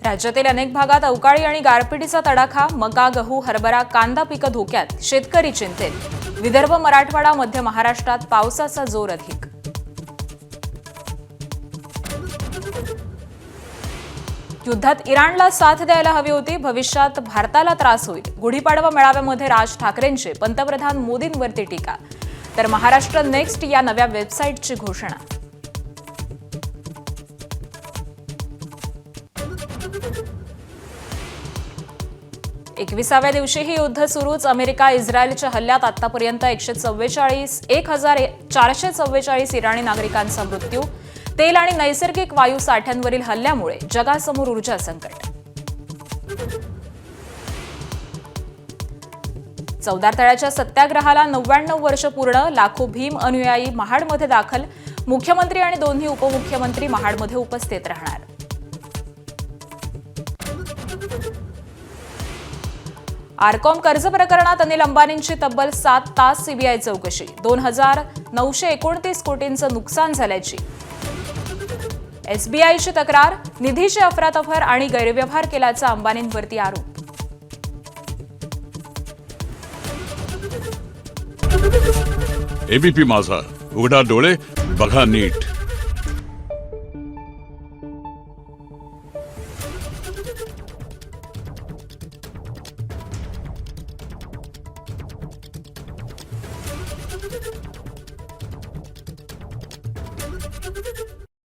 राज्यातील अनेक भागात अवकाळी आणि गारपिटीचा तडाखा. मका, गहू, हरभरा, कांदा पिकं धोक्यात. शेतकरी चिंतेत. विदर्भ, मराठवाडा, मध्य महाराष्ट्रात पावसाचा जोर अधिक. युद्धात इराणला साथ द्यायला हवी होती. भविष्यात भारताला त्रास होईल. गुढीपाडवा मेळाव्यामध्ये राज ठाकरेंची पंतप्रधान मोदींवरती टीका. तर महाराष्ट्र नेक्स्ट या नव्या वेबसाईटची घोषणा. एकविसाव्या दिवशीही युद्ध सुरूच. अमेरिका इस्रायलच्या हल्ल्यात आतापर्यंत 1444 इराणी नागरिकांचा मृत्यू. तेल आणि नैसर्गिक वायू साठ्यांवरील हल्ल्यामुळे जगासमोर ऊर्जा संकट. चौदार तळ्याच्या सत्याग्रहाला 99 वर्ष पूर्ण. लाखो भीम अनुयायी महाडमध्ये दाखल. मुख्यमंत्री आणि दोन्ही उपमुख्यमंत्री महाडमध्ये उपस्थित राहणार. आरकॉम कर्ज प्रकरणात अनिल अंबानींची तब्बल 7 तास सीबीआय चौकशी. 2,929 कोटींचं नुकसान झाल्याची एसबीआयची तक्रार. निधीची अफरातफर आणि गैरव्यवहार केल्याचा अंबानींवरती आरोप. एबीपी माझा, उघडा डोळे बघा नीट.